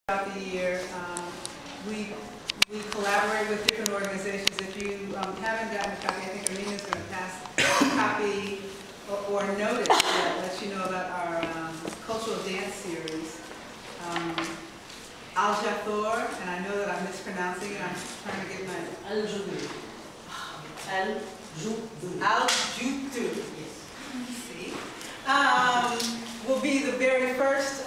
Throughout the year, we collaborate with different organizations. If you haven't gotten a copy, I think Amina's going to pass a copy or notice that lets you know about our cultural dance series. Al-Jathor, and I know that I'm mispronouncing it. I'm trying to get my... Al-Jutu. Al-Jutu. Al-Jutu. Yes. See? Will be the very first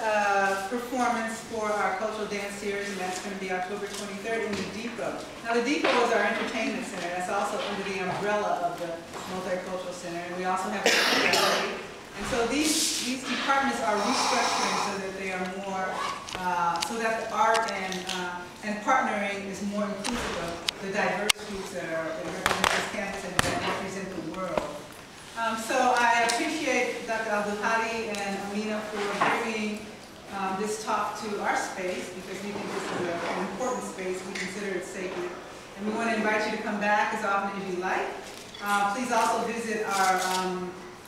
performance for our cultural dance series, and that's going to be October 23rd in the Depot. Now, the Depot is our entertainment center. That's also under the umbrella of the Multicultural Center, and we also have a gallery. And so these departments are restructuring so that they are more, so that the art and partnering is more inclusive of the diverse groups that represent this campus and that represent the world. So I appreciate Dr. Abdullahi and Amina for bringing this talk to our space, because we think this is an important space. We consider it sacred. And we want to invite you to come back as often as you like. Please also visit our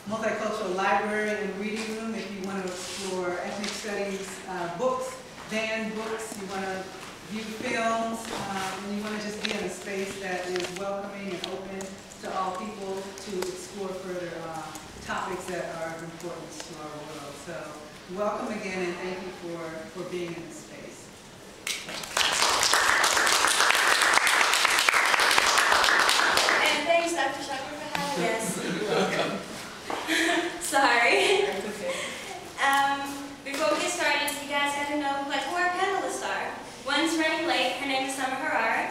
multicultural library and reading room if you want to explore ethnic studies books, banned books, you want to view films, and you want to just be in a space that is welcoming and open to all people to explore further topics that are of importance to our world. So welcome again, and thank you for being in this space. And thanks, Dr. Chaudry, for having us. You're welcome. Sorry. That's okay. Before we get started, you guys got to know who our panelists are. One's running late. Her name is Hararah,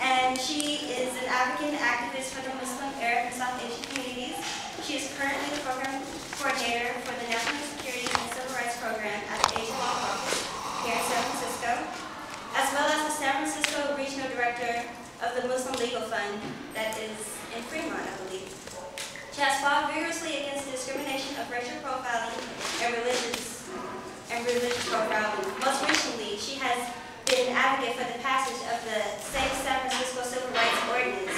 and she is an advocate and activist for the Muslim, Arab, and South Asian communities. She is currently the program coordinator for the National Security and Civil Rights Program at the Asian Law Office here in San Francisco, as well as the San Francisco Regional Director of the Muslim Legal Fund that is in Fremont, I believe. She has fought vigorously against the discrimination of racial profiling and religious profiling. Most recently, she has been an advocate for the passage of the Safe San Francisco Civil Rights Ordinance,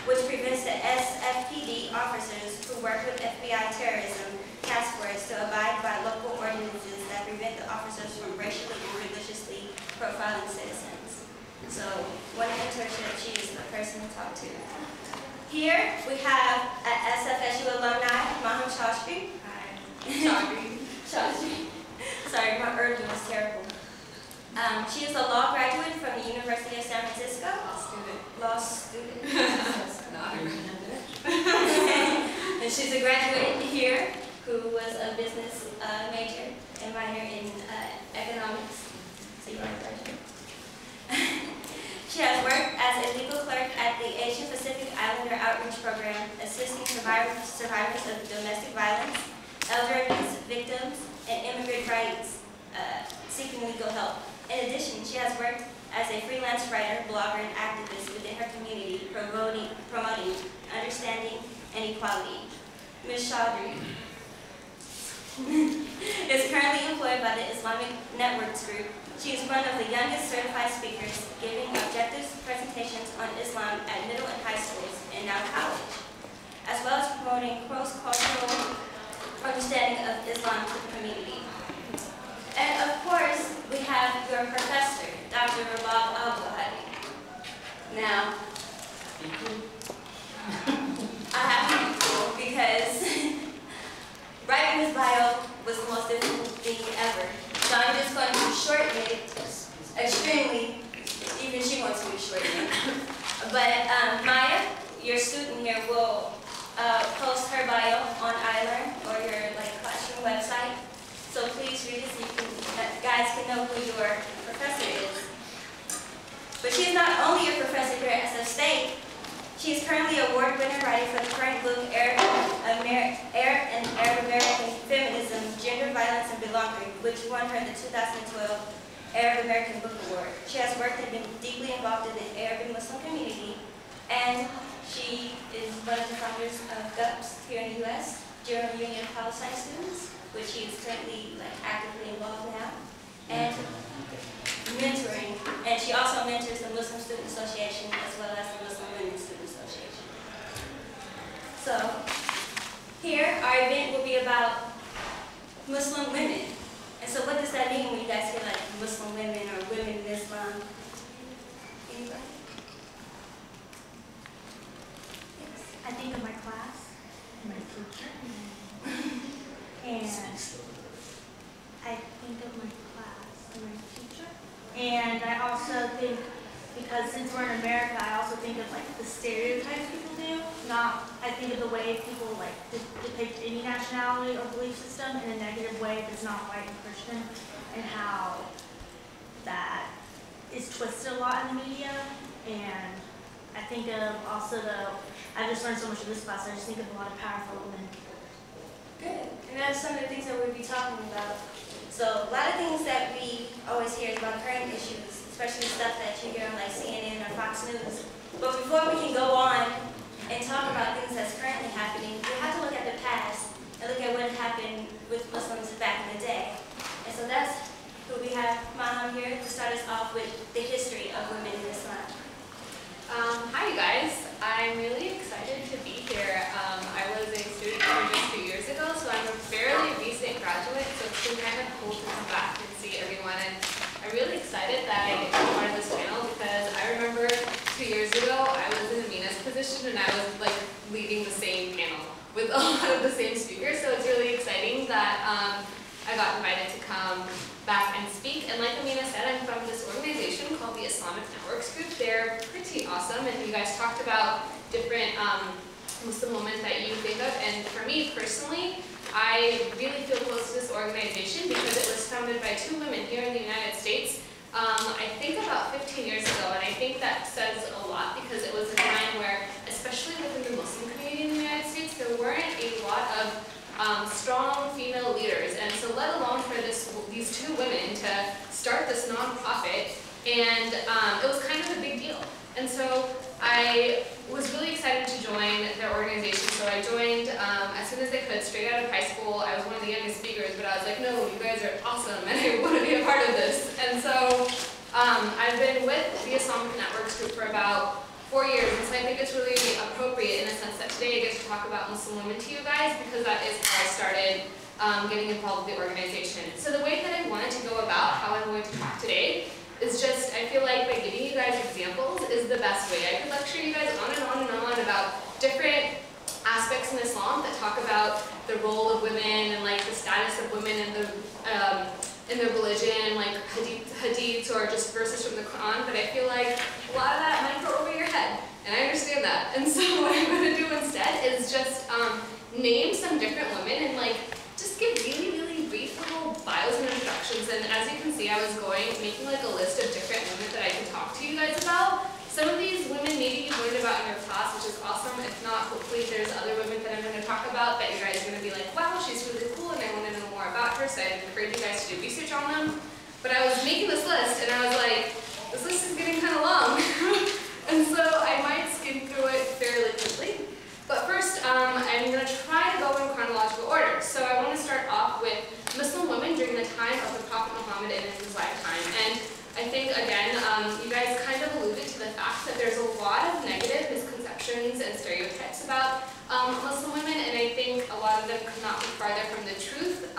which prevents the SFPD officers who work with FBI terrorism task force to abide by local ordinances that prevent the officers from racially and religiously profiling citizens. So, what an internship, she is the person to talk to. Here we have an SFSU alumni, Maahum Chaudry. Hi. Chaudry. Sorry, my Urdu was terrible. She is a law graduate from the University of San Francisco. Law student. And she's a graduate here who was a business major and minor in economics. So you are a graduate. She has worked as a legal clerk at the Asian Pacific Islander Outreach Program, assisting survivors of domestic violence, elder abuse victims, and immigrant rights seeking legal help. In addition, she has worked as a freelance writer, blogger, and activist within her community, promoting understanding and equality. Ms. Chaudry is currently employed by the Islamic Network group. She is one of the youngest certified speakers giving objective presentations on Islam at middle and high schools and now college, as well as promoting cross-cultural understanding of Islam to the community. And of course, we have your professor, Dr. Rabab Abdullahi. Now, I have to be cool because writing his bio was the most difficult thing ever. So I'm just going to shorten it extremely, even she wants me to shorten it. But Maya, your student here, will post her bio on iLearn or your classroom website. So please read it so you guys can know who your professor is. But she's not only a professor here at SF State. She is currently award-winning writer for the current book, Arab and Arab American Feminism, Gender, Violence, and Belonging, which won her the 2012 Arab American Book Award. She has worked and been deeply involved in the Arab and Muslim community, and she is one of the founders of GUPS here in the U.S., General Union of Palestine Students, which she is currently actively involved now, and mentoring. And she also mentors the Muslim Student Association as well as the Muslim Women's Student Association. So here, our event will be about Muslim women And so what does that mean when you guys hear like Muslim women or women in Islam? Anybody? Yes. I think of my class, my teacher, and I think of my class and my teacher. And I also think, because since we're in America, I also think of like the stereotypes people do. I think of the way people like depict any nationality or belief system in a negative way that's not white and Christian, and how that is twisted a lot in the media. And I think of also I just learned so much in this class, I just think of a lot of powerful women. Good. And that's some of the things that we'll be talking about. So a lot of things that we always hear about current issues, especially stuff that you hear on like CNN or Fox News. But before we can go on and talk about things that's currently happening, we have to look at the past and look at what happened with Muslims back in the day. And so that's who we have Maahum here to start us off with the history of women in Islam. Hi you guys, I'm really excited to be here. I was a student here just 2 years ago, so I'm a fairly recent graduate, so it's been kind of cool to come back and see everyone. And I'm really excited that I am part of this panel because I remember 2 years ago I was in Amina's position and I was like leading the same panel with a lot of the same speakers, so it's really exciting that I got invited to come back and speak. And like Amina said, I'm from this organization called the Islamic Network group. They're pretty awesome, and you guys talked about different Muslim women that you think of. And for me personally, I really feel close to this organization because it was founded by 2 women here in the United States. I think about 15 years ago, and I think that says a lot because it was a time where, especially within the Muslim community in the United States, there weren't a lot of strong female leaders, and so let alone for these 2 women to start this nonprofit, and it was kind of a big deal. And so I was really excited to join their organization, so I joined as soon as I could, straight out of high school. I was one of the youngest speakers, but I was like, no, you guys are awesome, and I want to be a part of this. And so I've been with the Islamic Network group for about 4 years, and so I think it's really appropriate in a sense that today I get to talk about Muslim women to you guys because that is how I started getting involved with the organization. So the way that I wanted to go about how I'm going to talk today is just, I feel like by giving you guys examples is the best way. I could lecture you guys on and on and on about different aspects in Islam that talk about the role of women and like the status of women in their religion, like hadiths or just verses from the Quran, but I feel like a lot of that might go over your head, and I understand that. And so what I'm going to do instead is just name some different women and like just give really, really brief little bios and introductions. And as you can see, I was making like a list of different women that I can talk to you guys about. Some of these women maybe you've learned about in your class, which is awesome. If not, hopefully there's other women that I'm going to talk about that you guys are going to be like, wow, she's really cool and I want to know more about her, so I encourage you guys to do research on them. But I was making this list and I was like, this list is getting kind of long. And so I might skim through it fairly quickly. But first, I'm going to try to go in chronological order. So I want to start off with Muslim women during the time of the Prophet Muhammad in his lifetime. And I think, again, you guys kind of alluded to the fact that there's a lot of negative misconceptions and stereotypes about Muslim women, and I think a lot of them could not be farther from the truth.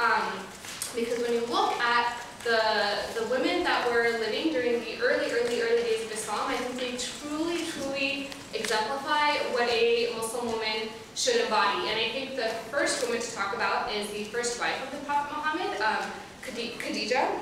Because when you look at the women that were living during the early days of Islam, I think they truly exemplify what a Muslim woman should embody. And I think the first woman to talk about is the first wife of the Prophet Muhammad, Khadija.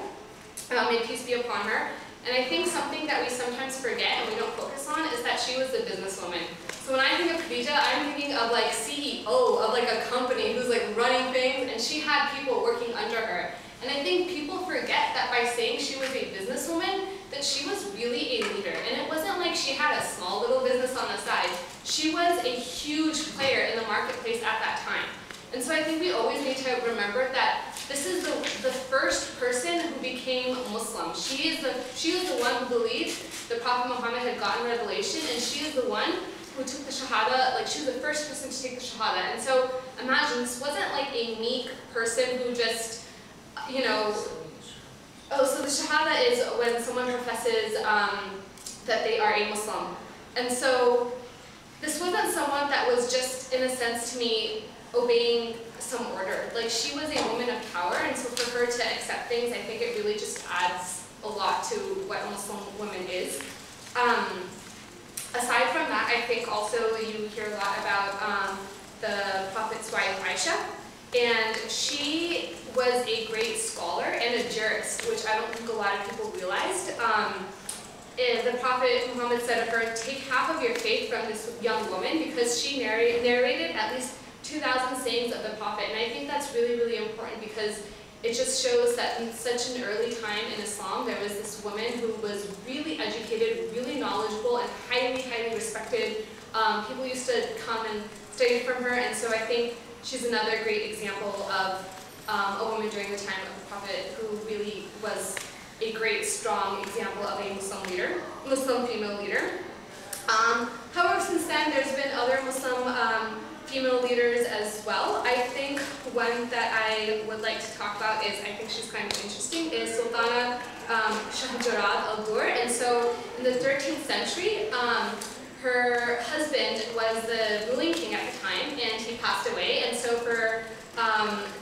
May peace be upon her. And I think something that we sometimes forget and we don't focus on is that she was a businesswoman. So when I think of Khadija, I'm thinking of like CEO of like a company who's like running things, and she had people working under her. And I think people forget that by saying she was a businesswoman, that she was really a leader. And it wasn't like she had a small little business on the side. She was a huge player in the marketplace at that time. And so I think we always need to remember that this is the first person who became Muslim. She is the one who believed the Prophet Muhammad had gotten revelation, and she is the one who took the Shahada, like she was the first person to take the Shahada. And so imagine, this wasn't like a meek person who just, you know, oh, so the Shahada is when someone professes that they are a Muslim. And so this wasn't someone that was just, in a sense to me, obeying some order. Like, she was a woman of power, and so for her to accept things, I think it really just adds a lot to what a Muslim woman is. Aside from that, I think also you hear a lot about the Prophet's wife, Aisha, and she was a great scholar and a jurist, which I don't think a lot of people realized. The Prophet Muhammad said of her, take half of your faith from this young woman, because she narrated at least 2,000 sayings of the Prophet. And I think that's really, really important, because it just shows that in such an early time in Islam, there was this woman who was really educated, really knowledgeable, and highly, highly respected. People used to come and study from her, and so I think she's another great example of a woman during the time of the Prophet who really was a great, strong example of a Muslim leader, Muslim female leader. However, since then, there's been other Muslim female leaders as well. I think one that I would like to talk about is, I think she's kind of interesting, is Sultana Shahjarat al-Dur. And so in the 13th century, her husband was the ruling king at the time, and he passed away. And so for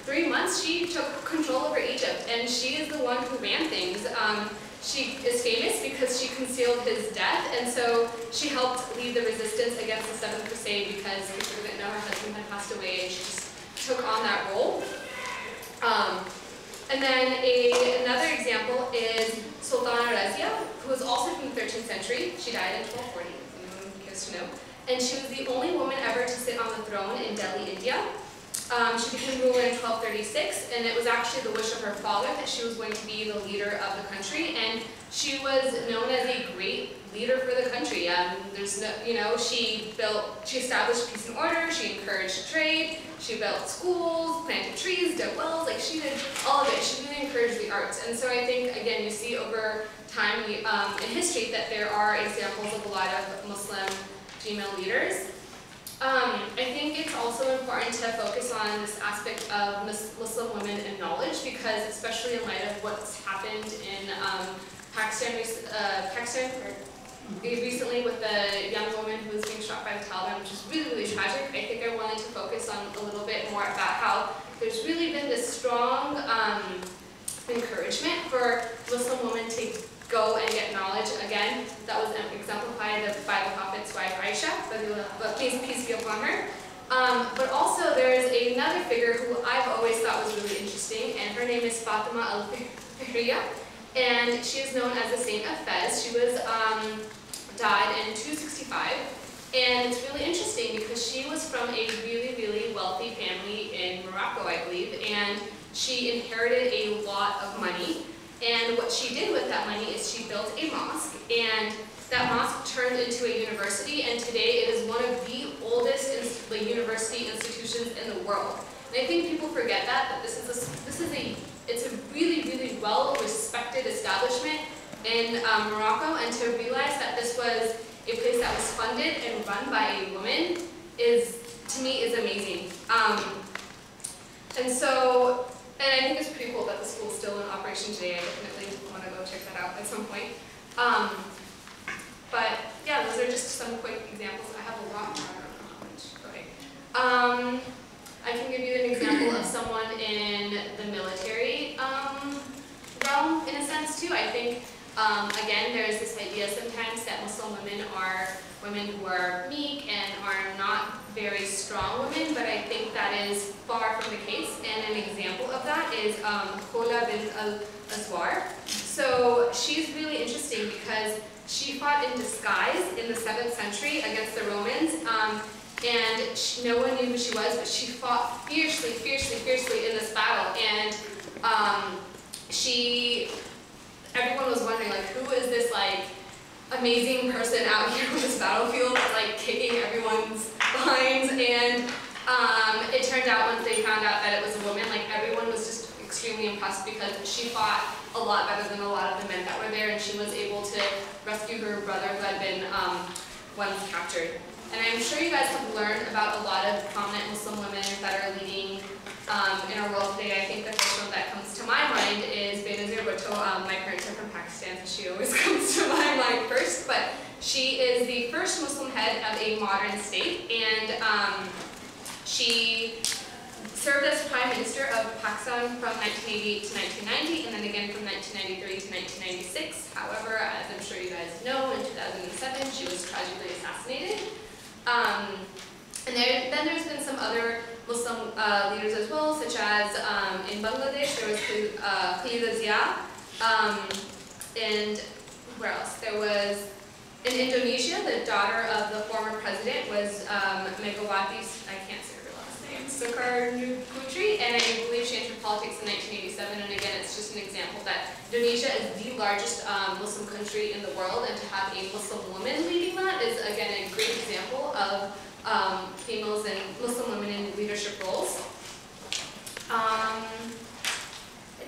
3 months, she took control over Egypt, and she is the one who ran things. She is famous because she concealed his death, and so she helped lead the resistance against the Seventh Crusade, because people didn't know her husband had passed away, and she just took on that role. And then another example is Sultana Razia, who was also from the 13th century. She died in 1240, if anyone cares to know. And she was the only woman ever to sit on the throne in Delhi, India. She became ruler in 1236, and it was actually the wish of her father that she was going to be the leader of the country, and she was known as a great leader for the country. There's no, she established peace and order, she encouraged trade, she built schools, planted trees, dug wells, like she did all of it. She really encouraged the arts, and so I think, again, you see over time in history that there are examples of a lot of Muslim female leaders. I think it's also important to focus on this aspect of Muslim women and knowledge, because especially in light of what's happened in Pakistan recently with the young woman who was being shot by the Taliban, which is really, really tragic. I think I wanted to focus on a little bit more about how there's really been this strong encouragement for Muslim women to go and get knowledge. Again, that was exemplified by the Prophet's wife, Aisha, but peace be upon her. But also there's another figure who I've always thought was really interesting, and her name is Fatima al-Fihriya, and she is known as the Saint of Fez. She was died in 265, and it's really interesting because she was from a really, really wealthy family in Morocco, I believe, and she inherited a lot of money. And what she did with that money is she built a mosque, and that mosque turned into a university, and today it is one of the oldest university institutions in the world. And I think people forget that it's a really, really well-respected establishment in Morocco, and to realize that this was a place that was funded and run by a woman to me, is amazing. And I think it's pretty cool that the school is still in operation today. I definitely want to go check that out at some point. But yeah, those are just some quick examples. I have a lot more. I don't know how much. Okay. I can give you an example of someone in the military realm, in a sense, too. I think, again, there is this idea sometimes that Muslim women are women who are meek and are not very strong women, but I think that is far from the case. And an example of that is Khola bint al-Azwar. So she's really interesting because she fought in disguise in the 7th century against the Romans, and no one knew who she was, but she fought fiercely in this battle. And everyone was wondering, like, who is this, like, amazing person out here on this battlefield, like, kicking everyone's behinds? And it turned out, once they found out that it was a woman, like, everyone was just extremely impressed because she fought a lot better than a lot of the men that were there, and she was able to rescue her brother who had been once captured. And I'm sure you guys have learned about a lot of prominent Muslim women that are leading in our world today. I think the first one that comes to my mind is Benazir Bhutto. My parents are from Pakistan, so she always comes to my mind first. But she is the first Muslim head of a modern state, and she served as Prime Minister of Pakistan from 1988 to 1990, and then again from 1993 to 1996. However, as I'm sure you guys know, in 2007 she was tragically assassinated. And then there's been some other Muslim leaders as well, such as in Bangladesh there was Khalida Zia, and where else? There was in Indonesia, the daughter of the former president was Megawati, I can't say her last name, Soekarno Putri, and I believe she entered politics in 1987. And again, it's just an example that Indonesia is the largest Muslim country in the world, and to have a Muslim woman leading that is again a great example of females and Muslim women in leadership roles. And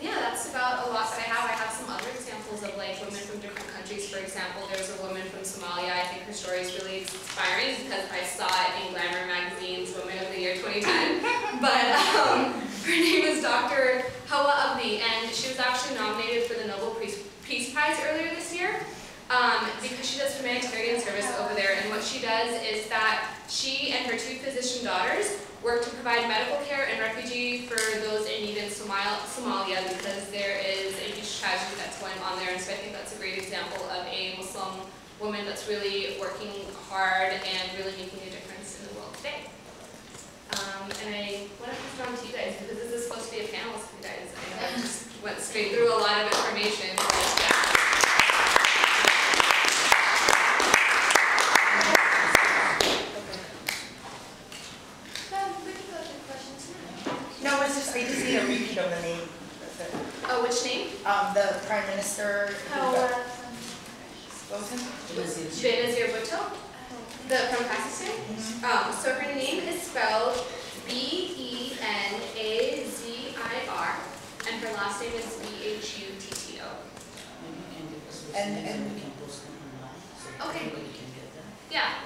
yeah, that's about a lot that I have. I have some other examples of like women from different countries. For example, there's a woman from Somalia. I think her story is really inspiring because I saw it in Glamour magazine's Women of the Year 2010. But her name is Dr. Hawa Abdi, and she was actually nominated for the Nobel Peace Prize earlier this year. Because she does humanitarian service over there, and what she does is that she and her 2 physician daughters work to provide medical care and refugee for those in need in Somalia, because there is a huge tragedy that's going on there. And so I think that's a great example of a Muslim woman that's really working hard and really making a difference in the world today. And I want to pass it on to you guys, because this is supposed to be a panel with you guys. I know I just went straight through a lot of information. I just need a repeat of the name. Oh, which name? The Prime Minister. Hawa. What was it? Benazir Bhutto, from Pakistan. So her name is spelled Benazir, and her last name is Bhutto. And okay. Yeah,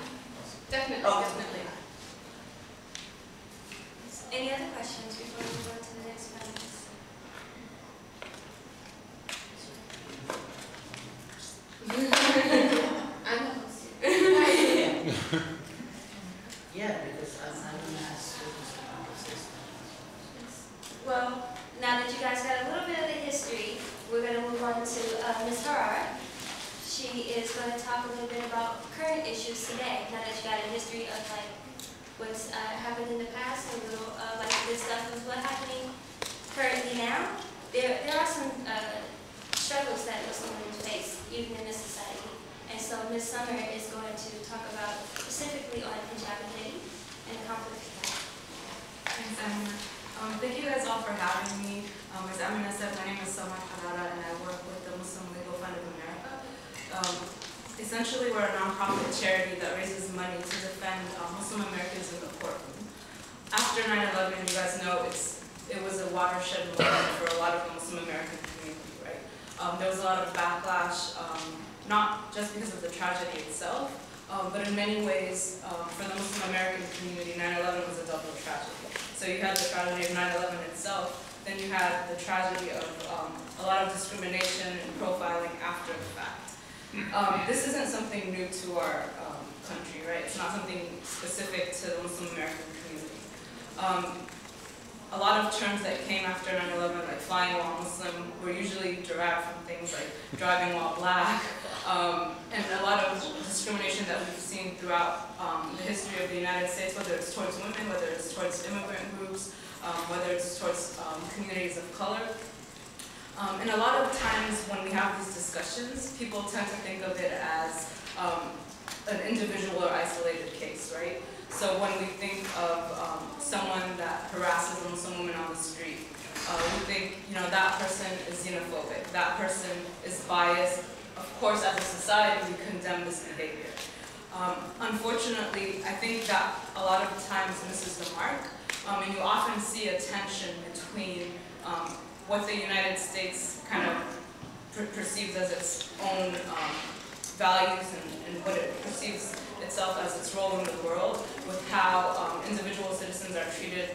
definitely, oh. definitely. Any other questions before we go to the next panelist? I'm the host. Yeah, because I'm going to ask students to conversation. Well, now that you guys got a little bit of the history, we're going to move on to Ms. Hararah. She is going to talk a little bit about current issues today, now that you got a history of like what's happened in the past, a little like this stuff is what's happening currently now. There are some struggles that Muslim women face, even in this society. And so Ms. Summer is going to talk about specifically on hijabity and conflict with that. Thanks, Amina. Thank you guys all for having me. As Amina said, my name is Hararah, and I work with the Muslim Legal Fund of America. Essentially, we're a nonprofit charity that raises money to defend Muslim Americans in the courtroom. After 9/11, you guys know it was a watershed moment for a lot of the Muslim American community, right? There was a lot of backlash, not just because of the tragedy itself, but in many ways, for the Muslim American community, 9/11 was a double tragedy. So you had the tragedy of 9/11 itself, then you had the tragedy of a lot of discrimination and profiling after the fact. This isn't something new to our country, right? It's not something specific to the Muslim American community. A lot of terms that came after 9/11, like flying while Muslim, were usually derived from things like driving while black, and a lot of discrimination that we've seen throughout the history of the United States, whether it's towards women, whether it's towards immigrant groups, whether it's towards communities of color. And a lot of times when we have these discussions, people tend to think of it as an individual or isolated case, right? So when we think of someone that harasses a Muslim woman on the street, we think, that person is xenophobic, that person is biased. Of course, as a society, we condemn this behavior. Unfortunately, I think that a lot of times misses the mark, and you often see a tension between what the United States kind of perceives as its own values and what it perceives itself as its role in the world with how individual citizens are treated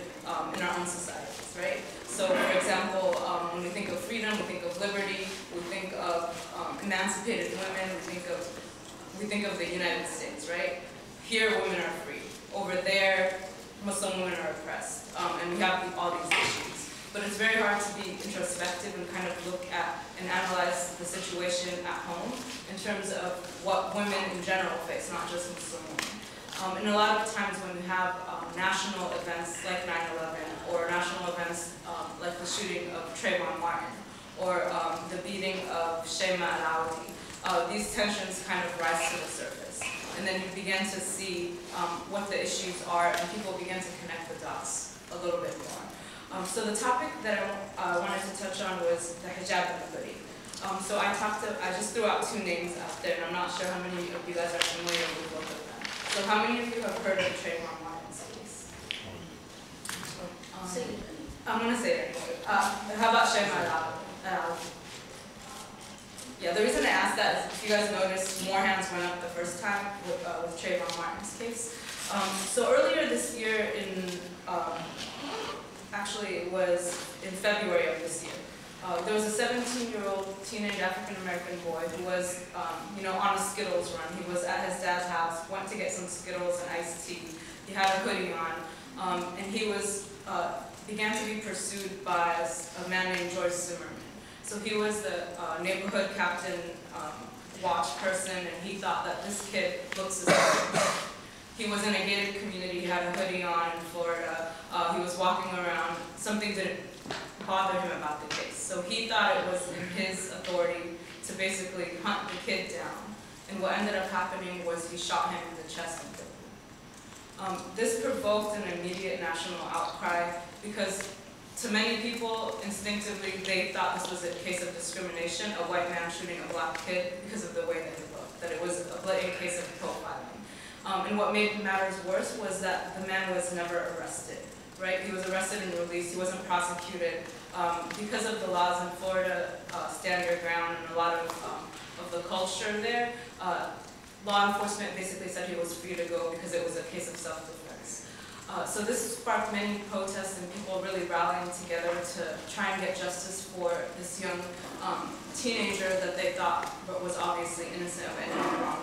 in our own societies, right? So, for example, when we think of freedom, we think of liberty, we think of emancipated women, we think of the United States, right? Here, women are free. Over there, Muslim women are oppressed, and we have all these issues. But it's very hard to be introspective and kind of look at and analyze the situation at home in terms of what women in general face, not just Muslim women. And a lot of times when we have national events like 9/11, or national events like the shooting of Trayvon Martin, or the beating of Shema Alawi, these tensions kind of rise to the surface. And then you begin to see what the issues are, and people begin to connect the dots a little bit more. So the topic that I wanted to touch on was the hijab and the hoodie. So I just threw out 2 names out there, and I'm not sure how many of you guys are familiar with both of them. So how many of you have heard of Trayvon Martin's case? I'm going to say it anyway. How about Shema Alawi? Yeah, the reason I asked that is if you guys noticed, more hands went up the first time with Trayvon Martin's case. So earlier this year, actually it was in February of this year, there was a 17-year-old teenage African-American boy who was, on a Skittles run. He was at his dad's house, went to get some Skittles and iced tea. He had a hoodie on, and he was began to be pursued by a man named George Zimmerman. So he was the neighborhood captain watch person, and he thought that this kid looks suspicious. He was in a gated community, he had a hoodie on in Florida, he was walking around, something didn't bother him about the case. So he thought it was in his authority to basically hunt the kid down. And what ended up happening was he shot him in the chest and killed him. This provoked an immediate national outcry because to many people, instinctively, they thought this was a case of discrimination, a white man shooting a black kid because of the way that he looked, that it was a blatant case of profiling. And what made matters worse was that the man was never arrested, right? He was arrested and released. He wasn't prosecuted. Because of the laws in Florida, stand your ground, and a lot of the culture there, law enforcement basically said he was free to go because it was a case of self-defense. So this sparked many protests and people really rallying together to try and get justice for this young teenager that they thought was obviously innocent of anything wrong.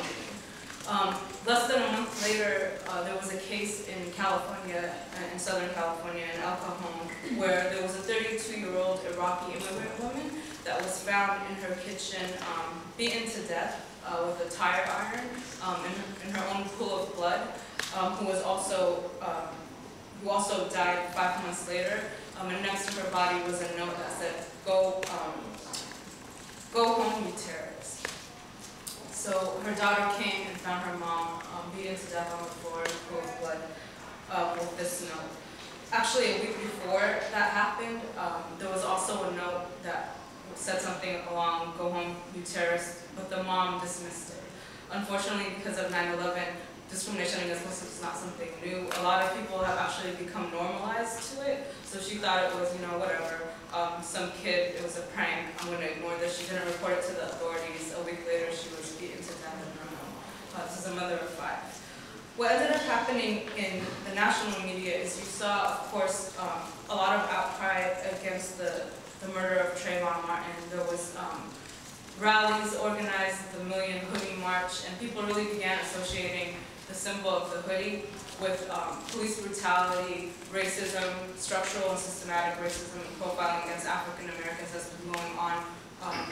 Less than a month later, there was a case in California, in Southern California, in El Cajon, where there was a 32-year-old Iraqi immigrant woman that was found in her kitchen, beaten to death with a tire iron in her own pool of blood, who also died 5 months later. And next to her body was a note that said, "Go home, you terrorists." So her daughter came and found her mom beaten to death on the floor in a pool of blood with this note. Actually, a week before that happened, there was also a note that said something along, "Go home, you terrorists," but the mom dismissed it. Unfortunately, because of 9/11, discrimination against Muslims is not something new. A lot of people have actually become normalized to it, so she thought it was, whatever. Some kid, it was a prank, I'm going to ignore this. She didn't report it to the authorities. A week later, she was beaten to death in her home. This is a mother of 5. What ended up happening in the national media is you saw, of course, a lot of outcry against the murder of Trayvon Martin. There was rallies organized, the Million Hoodie March, and people really began associating the symbol of the hoodie with police brutality, racism, structural and systematic racism, and profiling against African Americans has been going on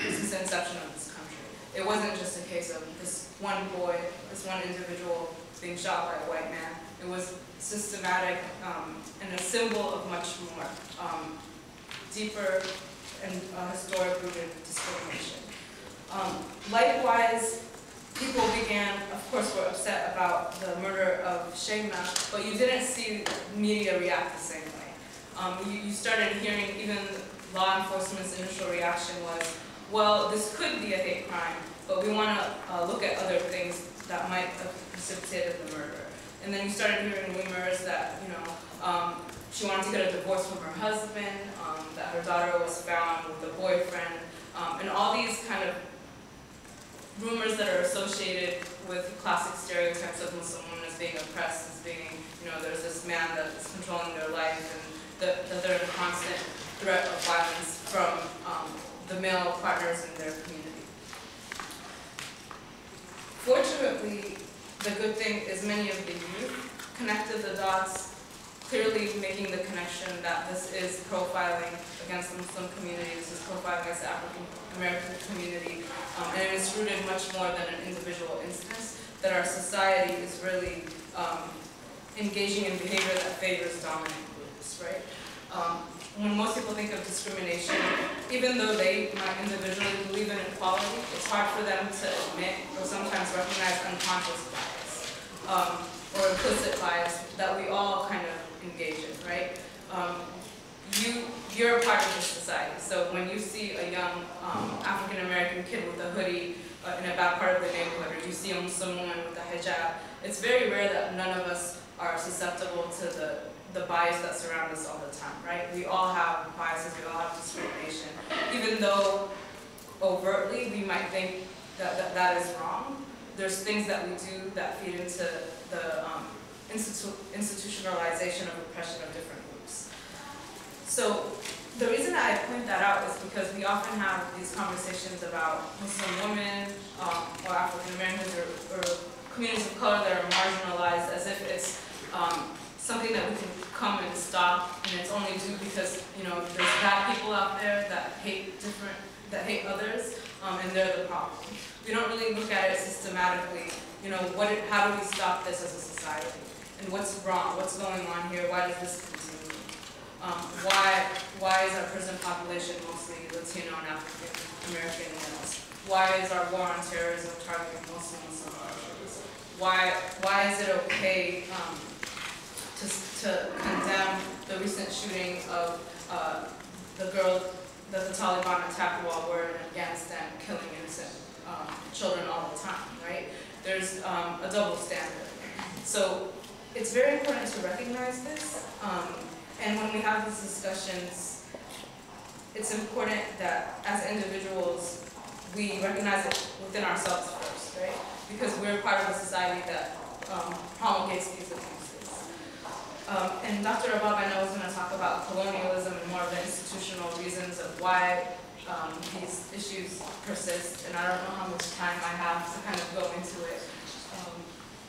since the inception of this country. It wasn't just a case of this one boy, this one individual being shot by a white man. It was systematic and a symbol of much more deeper and historic-rooted discrimination. Likewise, people began, of course, were upset about the murder of Shema, but you didn't see media react the same way. You started hearing even law enforcement's initial reaction was, well, this could be a hate crime, but we want to look at other things that might have precipitated the murder. And then you started hearing rumors that, she wanted to get a divorce from her husband, that her daughter was found with a boyfriend, and all these kind of rumors that are associated with classic stereotypes of Muslim women as being oppressed, as being, there's this man that is controlling their life, and that they're in a constant threat of violence from the male partners in their community. Fortunately, the good thing is many of the youth connected the dots, clearly making the connection that this is profiling against the Muslim community, this is profiling against the African American community, and it is rooted much more than an individual instance, that our society is really engaging in behavior that favors dominant groups, right? When most people think of discrimination, even though they might individually believe in equality, it's hard for them to admit or sometimes recognize unconscious bias or implicit bias that we all kind of engage in, right? You're a part of this society, so when you see a young African American kid with a hoodie in a bad part of the neighborhood, or you see a Muslim woman with a hijab, it's very rare that none of us are susceptible to the bias that surrounds us all the time, right? We all have biases, we all have discrimination. Even though overtly we might think that is wrong, there's things that we do that feed into the institutionalization of oppression of different groups. So the reason that I point that out is because we often have these conversations about Muslim women or African Americans or communities of color that are marginalized as if it's something that we can come and stop, and it's only due because, you know, there's bad people out there that hate others, and they're the problem. We don't really look at it systematically. You know, how do we stop this as a society? And what's wrong? What's going on here? Why does this continue? Why is our prison population mostly Latino and African American males? Why is our war on terrorism targeting Muslim Muslims? Why is it okay to condemn the recent shooting of the girl that the Taliban attacked while we're in Afghanistan, killing innocent children all the time, right? There's a double standard. So it's very important to recognize this. And when we have these discussions, it's important that as individuals, we recognize it within ourselves first, right? Because we're part of a society that promulgates these abuses. And Dr. Rabab, I know, is going to talk about colonialism and more of the institutional reasons of why these issues persist. And I don't know how much time I have to kind of go into it.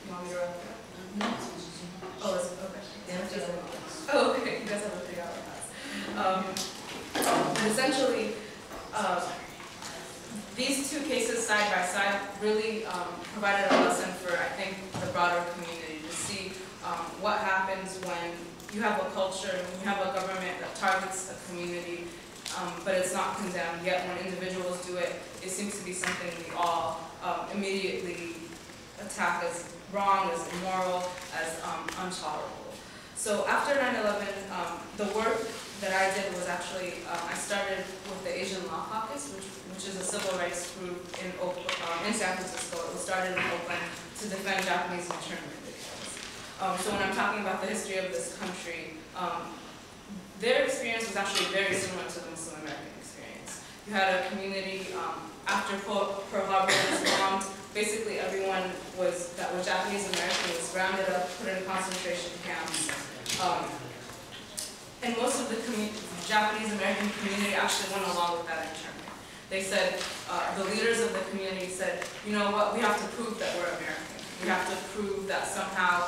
You want me to wrap it up? Oh, it's okay. Oh, okay. You guys have a 3-hour class. But essentially, these two cases side by side really provided a lesson for, I think, the broader community to see what happens when you have a culture, when you have a government that targets a community, but it's not condemned. Yet when individuals do it, it seems to be something we all immediately attack as wrong, as immoral, as intolerable. So after 9/11, the work that I did was actually, I started with the Asian Law Caucus, which is a civil rights group in San Francisco. It was started in Oakland to defend Japanese internment victims. So when I'm talking about the history of this country, their experience was actually very similar to the Muslim American experience. You had a community, after Pearl Harbor was bombed, basically everyone that was Japanese American was rounded up, put in concentration camps. And most of the Japanese American community actually went along with that internment. They said, the leaders of the community said, you know what, we have to prove that we're American. We have to prove that somehow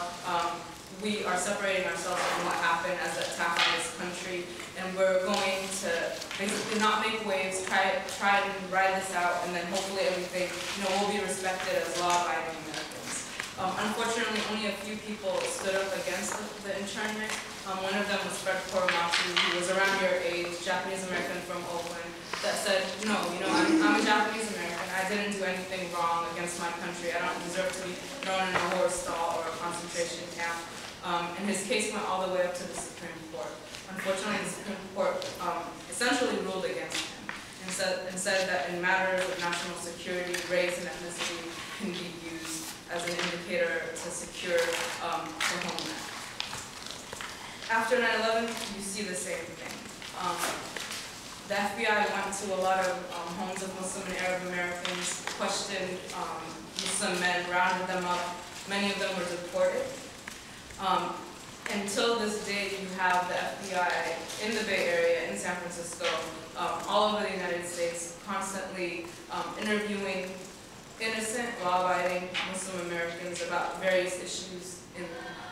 we are separating ourselves from what happened as an attack on this country, and we're going to basically not make waves, try and ride this out, and then hopefully everything, will be respected as law-abiding Americans. Unfortunately, only a few people stood up against the internment. One of them was Fred Koromatsu, who was around your age, Japanese American from Oakland, that said, no, I'm a Japanese American. I didn't do anything wrong against my country. I don't deserve to be thrown in a horse stall or a concentration camp. And his case went all the way up to the Supreme Court. Unfortunately, the Supreme Court essentially ruled against him and said that in matters of national security, race and ethnicity can be used as an indicator to secure the homeland. After 9/11, you see the same thing. The FBI went to a lot of homes of Muslim and Arab Americans, questioned Muslim men, rounded them up. Many of them were deported. Until this day, you have the FBI in the Bay Area, in San Francisco, all over the United States, constantly interviewing innocent, law-abiding Muslim Americans about various issues in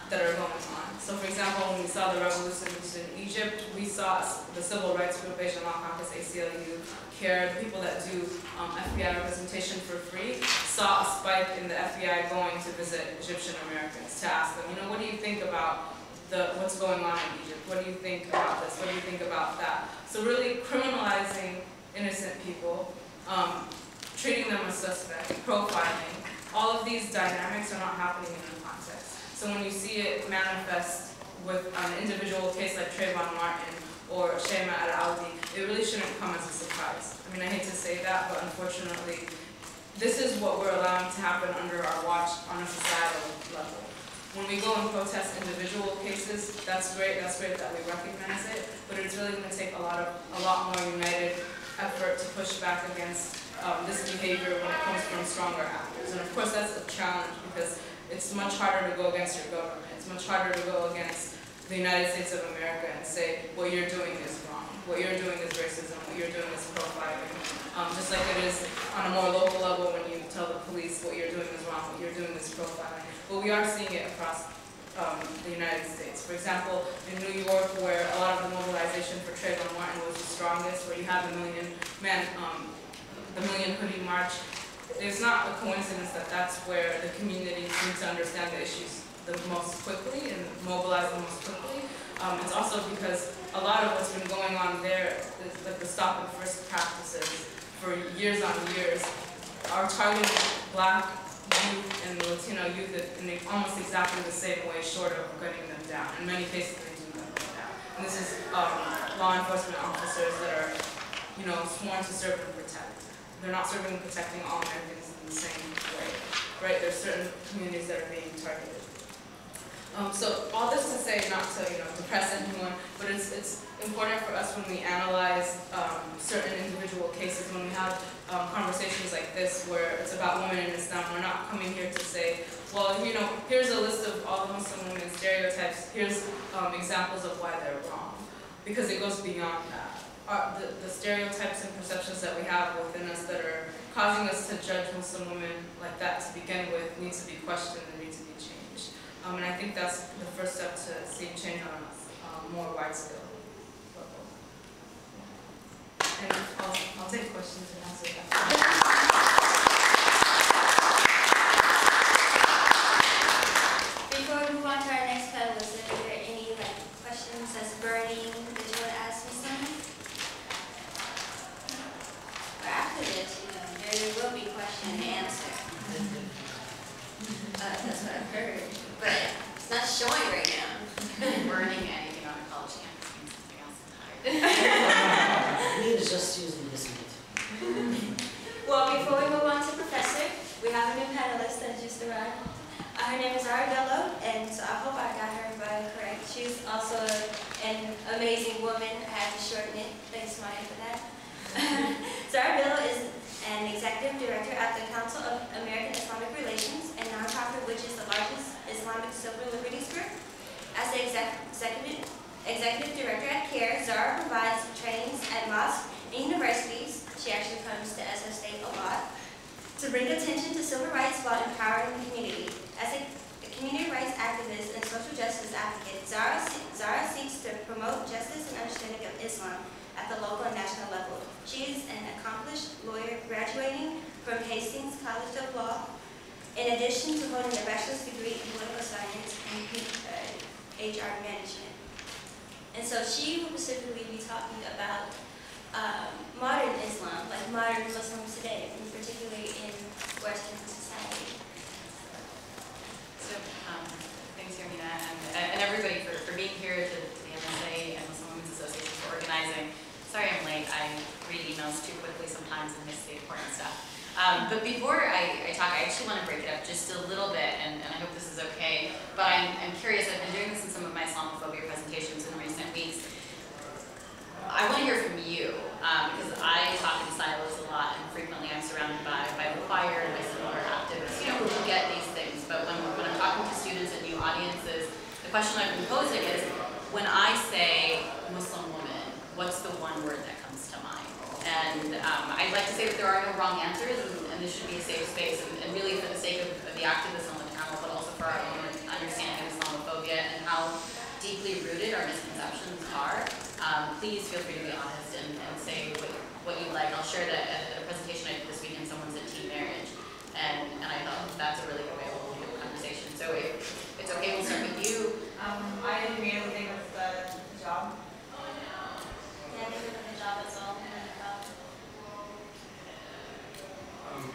that are going on. So for example, when we saw the revolutions in Egypt, we saw the civil rights group, Maahum Chaudry, ACLU, CAIR, the people that do FBI representation for free, saw a spike in the FBI going to visit Egyptian Americans to ask them, you know, what do you think about what's going on in Egypt? What do you think about this? What do you think about that? So really criminalizing innocent people, treating them as suspects, profiling, all of these dynamics are not happening in the context. So when you see it manifest with an individual case like Trayvon Martin or Shema al-Audi, it really shouldn't come as a surprise. I mean, I hate to say that, but unfortunately, this is what we're allowing to happen under our watch on a societal level. When we go and protest individual cases, that's great that we recognize it, but it's really going to take a lot more united effort to push back against this behavior when it comes from stronger actors. And of course that's a challenge because it's much harder to go against your government. It's much harder to go against the United States of America and say, what you're doing is wrong, what you're doing is racism, what you're doing is profiling. Just like it is on a more local level when you tell the police what you're doing is wrong, what you're doing is profiling. But we are seeing it across the United States. For example, in New York, where a lot of the mobilization for Trayvon Martin was the strongest, where you have the Million Hoodie March, it's not a coincidence that that's where the community seems to understand the issues the most quickly and mobilize the most quickly. It's also because a lot of what's been going on there is like the stop and frisk practices for years on years are targeting Black youth and Latino youth in almost exactly the same way, short of gunning them down. In many cases, they do gun them down. And this is law enforcement officers that are, you know, sworn to serve and protect. They're not serving and protecting all Americans in the same way, right? There's certain communities that are being targeted. So all this to say, not to depress anyone, but it's important for us when we analyze certain individual cases, when we have conversations like this where it's about women in Islam. We're not coming here to say, well, here's a list of all the Muslim women's stereotypes. Here's examples of why they're wrong, because it goes beyond that. The stereotypes and perceptions that we have within us that are causing us to judge Muslim women like that to begin with needs to be questioned and need to be changed. And I think that's the first step to seeing change on a more wide scale level. And I'll take questions and answer that. Before we move on to our next panelist, are there any questions that's burning that you want to ask me something? Or after this, there will be question and answer. That's what I've heard, but it's not showing right now. Burning anything on a college campus means something else entirely. He is just using this meat. Well, before we move on to Professor, we have a new panelist that just arrived. Her name is Zahra Billoo, and so I hope I got her correct. She's also an amazing woman. I had to shorten it. Thanks, Maya, for that. Zahra Billoo is an executive director at the Council of American-Islamic Relations, a nonprofit which is the largest Islamic civil liberties group. As the executive director at CAIR, Zahra provides trainings at mosques and universities. She actually comes to SF State a lot to bring attention to civil rights while empowering the community. As a community rights activist and social justice advocate, Zahra seeks to promote justice and understanding of Islam at the local and national level. She is an accomplished lawyer graduating from Hastings College of Law, in addition to holding a bachelor's degree in political science and HR management. And so she will specifically be talking about modern Islam, like modern Muslims today, and particularly in Western society. So thanks, Yarmina, and everybody for being here, to the MSA and Muslim Women's Association for organizing. Sorry I'm late. I read emails too quickly sometimes and miss the important stuff. But before I talk, I actually want to break it up just a little bit, and I hope this is okay. But I'm curious. I've been doing this in some of my Islamophobia presentations in recent weeks. I want to hear from you, because I talk in silos a lot, and frequently I'm surrounded by the choir and by similar activists, who get these things. But when I'm talking to students and new audiences, the question I've been posing is, when I say Muslim woman, what's the one word that comes to mind? And I'd like to say that there are no wrong answers, and this should be a safe space, and really for the sake of the activists on the panel, but also for our own understanding of Islamophobia. or misconceptions are, please feel free to be honest and say what you like. I'll share that at a presentation I did this weekend, someone said teen marriage, and I thought that's a really good way of holding a conversation. So if it's okay, we'll start with you. I immediately think of the job. Yeah, I think of the job as well.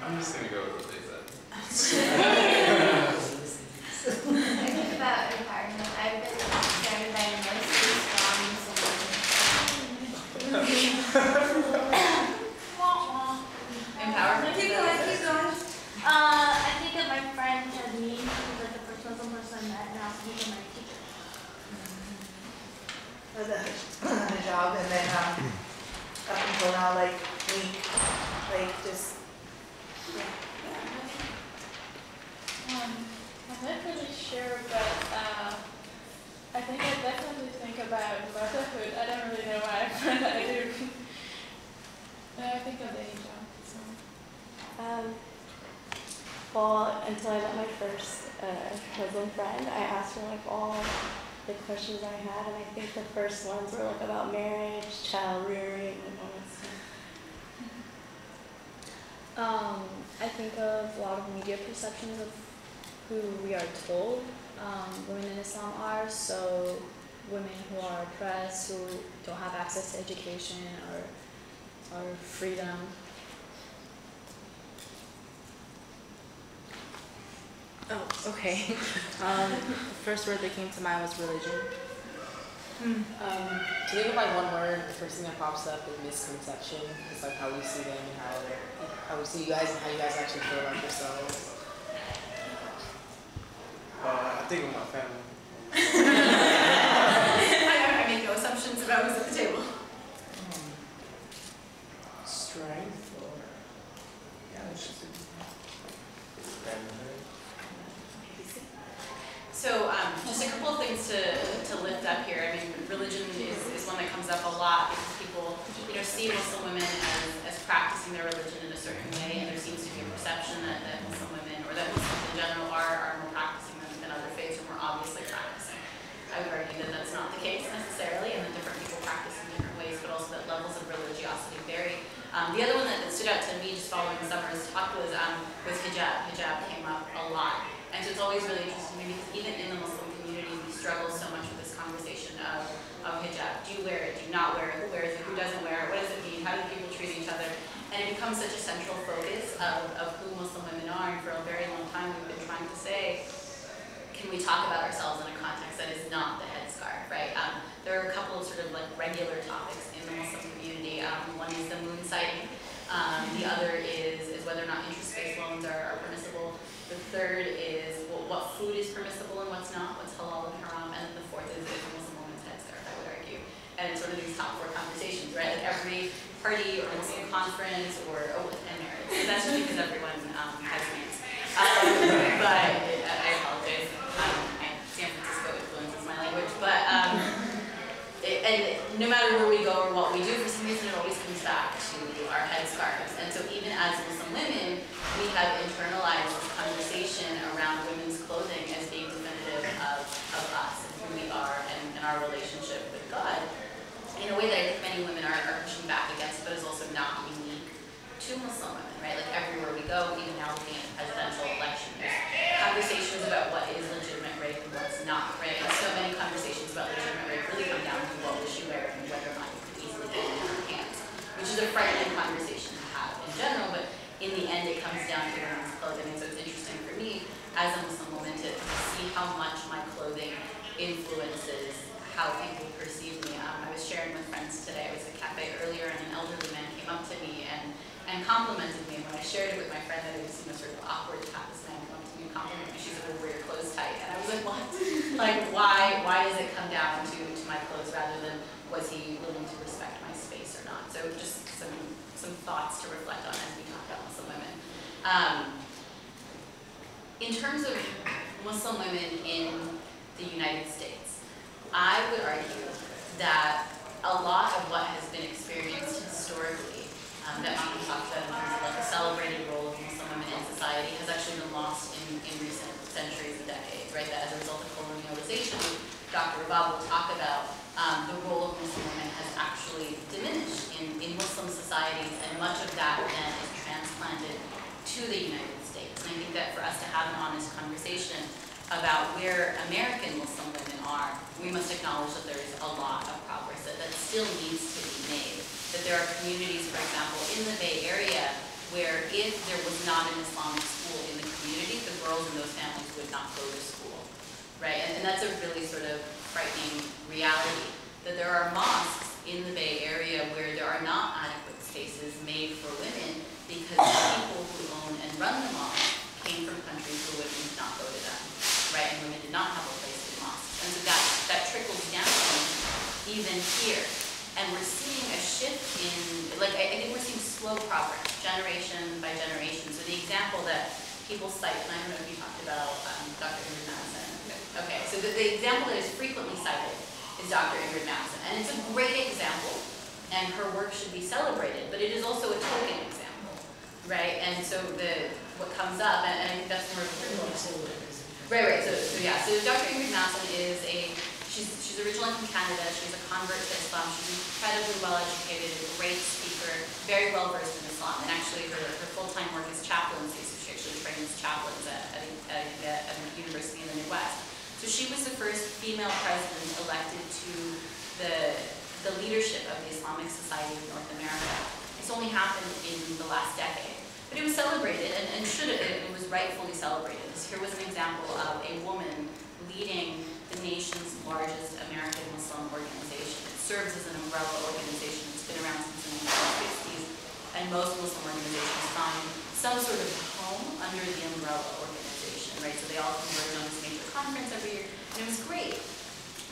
I'm just going to go with what they said. I think about environment. I've been surrounded by a mostly strong Empowerment? Keep going. I think of my friend as me, who's like the first Muslim person I met, and I also think of my teacher. The job, and then up until now, like just I'm not really sure, but I think I definitely think about motherhood. I don't really know why, but I do. I think of the age job. Well, until I met my first Muslim friend, I asked her like all the questions I had, and I think the first ones were like about marriage, child rearing, and all that stuff. I think of a lot of media perceptions of who we are told women in Islam are. So women who are oppressed, who don't have access to education or freedom. Oh, okay. The first word that came to mind was religion. To think of like one word, the first thing that pops up is misconception. It's like how we see them and how we see you guys and how you guys actually feel about yourselves. I think of my family. I make no assumptions about who's at the table. Strength or So just a couple of things to lift up here. I mean, religion is one that comes up a lot because people, see Muslim women as practicing their religion in a certain way, and there seems to be a perception that Muslim women, or that Muslims in general, are more practicing than other faiths, or more obviously practicing. I would argue that that's not the case necessarily, and that different people practice in different ways, but also that levels of religiosity vary. The other one that stood out to me just following Summer's talk was hijab. Hijab came up a lot. And so it's always really interesting to me because even in the Muslim community, we struggle so much with this conversation of hijab. Do you wear it? Do you not wear it? Who wears it? Who doesn't wear it? What does it mean? How do people treat each other? And it becomes such a central focus of who Muslim women are. And for a very long time, we've been trying to say, can we talk about ourselves in a context that is not the headscarf, right? There are a couple of sort of like regular topics in the Muslim community. One is the moon sighting. The other is whether or not interest-based loans are permissible. The third is what food is permissible and what's not, what's halal and haram. And then the fourth is the Muslim woman's headscarf, I would argue. And it's sort of these top four conversations, right? Like every party or Muslim conference and marriage. So that's just because everyone has names. But I apologize. San Francisco influences my language. But and no matter where we go or what we do, for some reason it always comes back to our headscarves. And so even as Muslim women, we have internalized this conversation around women's clothing as being definitive of us and who we are and our relationship with God in a way that I think many women are pushing back against, but is also not unique to Muslim women, right? Like everywhere we go, even now looking at the presidential election, there's conversations about what is legitimate rape and what's not, right? And so many conversations about legitimate rape really come down to what was she wearing and whether or not you could easily get in her hands, which is a frightening conversation to have in general, but in the end it comes down to women's clothing. And so it's interesting for me as a Muslim woman to see how much my clothing influences how people perceive me. I was sharing with friends today. I was at a cafe earlier and an elderly man came up to me and complimented me. And when I shared it with my friend, that it was sort of awkward to have this man come up to me and compliment me. She said, well, wear your clothes tight. And I was like, what? Like, why does it come down to my clothes rather than was he willing to respect my space or not? So just some thoughts to reflect on as we talk about Muslim women. In terms of Muslim women in the United States, I would argue that a lot of what has been experienced historically, that Maahum talked about in terms of like the celebrated role of Muslim women in society, has actually been lost in recent centuries and decades, right? That as a result of colonialization, Dr. Rabab will talk about the role of Muslim women has actually diminished in Muslim societies, and much of that then is transplanted to the United States. And I think that for us to have an honest conversation about where American Muslim women are, we must acknowledge that there is a lot of progress that still needs to be made. That there are communities, for example, in the Bay Area, where if there was not an Islamic school in the community, the girls in those families would not go to school, right? And that's a really sort of frightening reality, that there are mosques in the Bay Area where there are not adequate spaces made for women because the people who own and run the mosque came from countries where women did not go to them, right? And women did not have a place in mosques. And so that trickles down even here. And we're seeing a shift in, like, I think we're seeing slow progress, generation by generation. So the example that people cite, and I don't know if you talked about Dr. Ingrid Madison. Okay, so the example that is frequently cited is Dr. Ingrid Madison. And it's a great example, and her work should be celebrated, but it is also a token example, right? And so what comes up, and I think that's more of a Right, so Dr. Ingrid Madison is she's originally from Canada. She's a convert to Islam. She's incredibly well educated, a great speaker, very well versed in Islam. And actually her full-time work is chaplaincy, so she actually trains chaplains at a university in the Midwest. So she was the first female president elected to the leadership of the Islamic Society of North America. It's only happened in the last decade. But it was celebrated, and it was rightfully celebrated. Here was an example of a woman leading the nation's largest American Muslim organization. It serves as an umbrella organization. It's been around since the 1960s, and most Muslim organizations find some sort of home under the umbrella organization, right? So they all converge on this major conference every year, and it was great.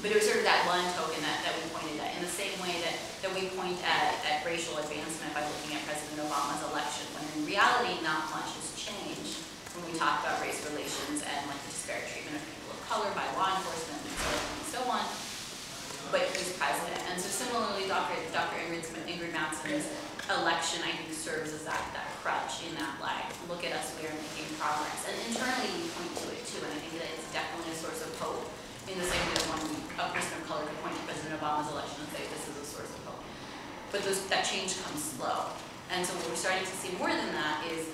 But it was sort of that one token that we pointed at, in the same way that we point at racial advancement by looking at President Obama's election, when in reality not much has changed when we talk about race relations and like the disparate treatment of people of color by law enforcement and so on. But he's president. And so similarly, Dr. Ingrid Madison's election, I think, serves as that crutch in that like, look at us, we are making progress. And internally we point to it too, and I think that it's definitely a source of hope. In the same way that a person of color could point to President Obama's election and say this is a source of hope. But that change comes slow. And so what we're starting to see more than that is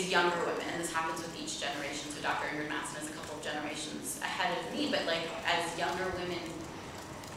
younger women, and this happens with each generation. So Dr. Ingrid Madison is a couple of generations ahead of me, but like as younger women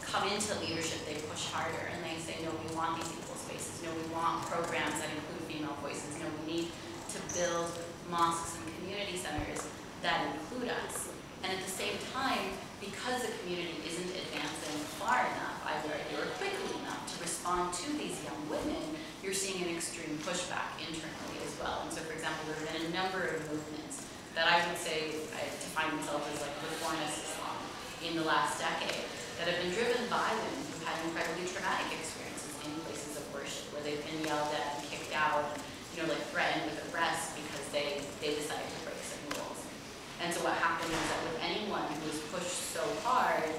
come into leadership, they push harder and they say, no, we want these equal spaces. No, we want programs that include female voices. No, we need to build mosques and community centers that include us. And at the same time, because the community isn't advancing far enough, either or quickly enough to respond to these young women, you're seeing an extreme pushback internally as well. And so, for example, there have been a number of movements that I would say I define themselves as like reformist Islam in the last decade that have been driven by women who've had incredibly traumatic experiences in places of worship, where they've been yelled at and kicked out, and, like threatened with arrest because they decided to break some rules. And so what happened is that with anyone who is pushed so hard,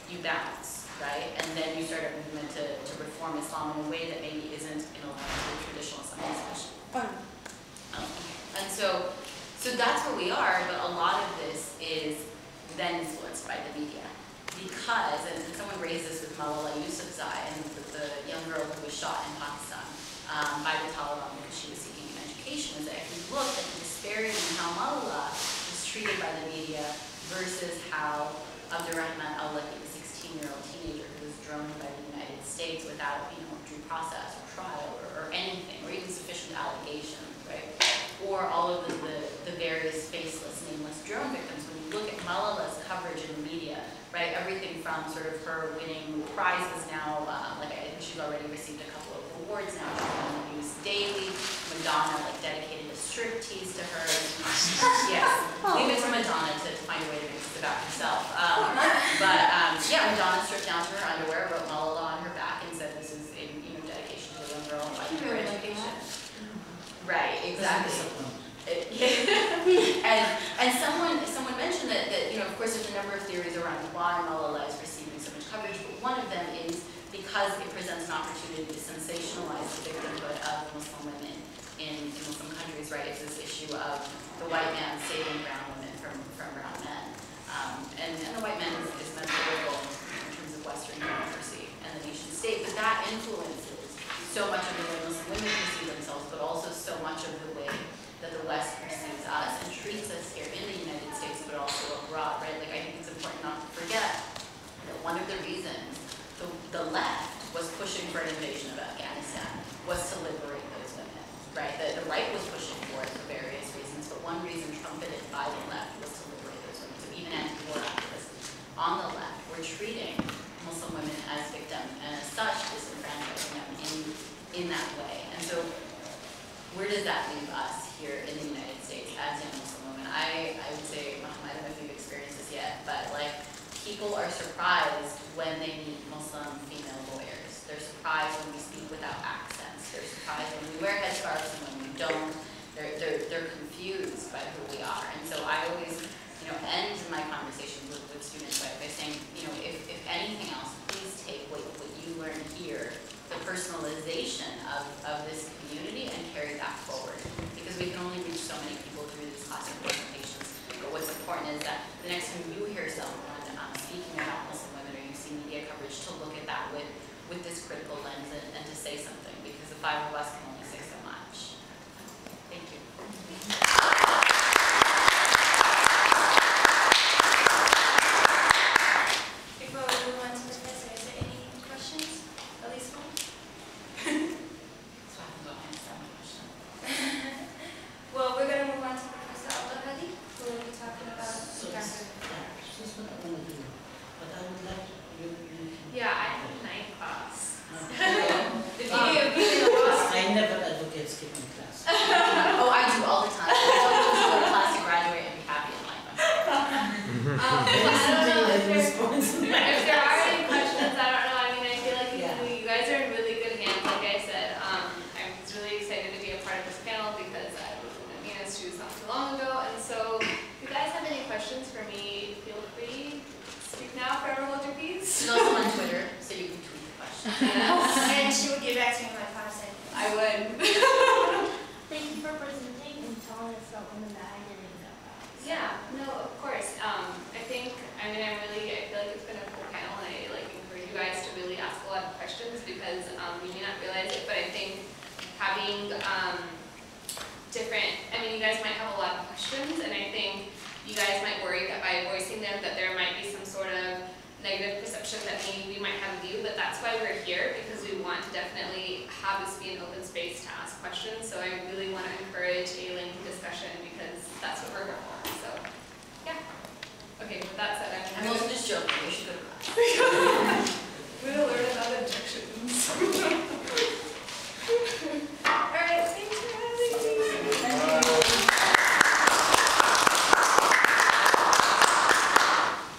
you bounce, right? And then you start a movement to reform Islam in a way that maybe isn't in line with traditional Islamic tradition. And so that's where we are, but a lot of this is then influenced by the media. Because, and someone raised this with Malala Yousafzai, and the young girl who was shot in Pakistan by the Taliban because she was seeking an education, is that if you look at the disparity in how Malala treated by the media versus how Abdurrahman al-Laki, the 16-year-old teenager who was droned by the United States without, due process or trial or anything, or even sufficient allegations, right? Or all of the various faceless, nameless drone victims. When you look at Malala's coverage in the media, right, everything from sort of her winning prizes now, like I think she's already received a couple of awards now, she's on the news daily. Madonna dedicated a striptease to her. Yes, leave it to Madonna to find a way to make this about herself. Madonna stripped down to her underwear, wrote Malala on her back, and said this is in dedication to the young girl and fighting for her education. Right, exactly. And someone mentioned that of course there's a number of theories around why Malala is receiving so much coverage, but one of them is because it presents an opportunity to sensationalize the victimhood of Muslim women in Muslim countries, right? It's this issue of the white man saving brown women from brown men. And the white man is metaphorical in terms of Western so much of the way Muslim women perceive themselves, but also so much of the way that the West perceives us and treats us here in the United States, but also abroad, right? Like, I think it's important not to forget that one of the reasons the left was pushing for an invasion of Afghanistan was to liberate those women, right? The right was pushing for it for various reasons, but one reason trumpeted by the left was to liberate those women. So even anti-war activists on the left were treating Muslim women as victims and as such disenfranchising them in that way. And so where does that leave us here in the United States as young Muslim women? I would say, Maahum, I don't know if you've experienced this yet, but like, people are surprised when they meet Muslim female lawyers. They're surprised when we speak without accents. They're surprised when we wear headscarves and when we don't. They're confused by who we are. And so I always, end my conversations with students by saying, if anything else, please take what you learn here, the personalization of this community, and carry that forward. Because we can only reach so many people through these classroom presentations. But what's important is that the next time you hear someone speaking about Muslim women, or you see media coverage, to look at that with this critical lens and to say something, because the five of us can only say so much. Thank you. Before we move on to Professor, is there any questions? At least one? So I can go ahead and start my question. Well, we're going to move on to Professor Abdullahi, who will be talking about She's not going to do, but I would like you. Yeah, I have a night class. I never advocate skipping class. Oh, I do all the time. I don't go to class to graduate and be happy in life. If there are any questions, I don't know. I mean, I feel like you guys are in really good hands. Like I said, I was really excited to be a part of this panel because I was in Amina's shoes not too long ago. And so, if you guys have any questions for me, feel free. Speak now, forever hold your peace. She's also on Twitter, so you can tweet the question. And she would get back to me in like 5 seconds. I would. Thank you for presenting and telling us about women that I didn't know about. Yeah, no, of course. I feel like it's been a cool panel, and I encourage you guys to really ask a lot of questions because you may not realize it, but I think having you guys might have a lot of questions, and I think you guys might worry that by voicing them that there might be some sort of negative perception that maybe we might have a view, but that's why we're here, because we want to definitely have this be an open space to ask questions. So I really want to encourage a lengthy discussion because that's what we're here for. So yeah. Okay, with that said, I'm also just joking. We should go to class. We'll learn about objections.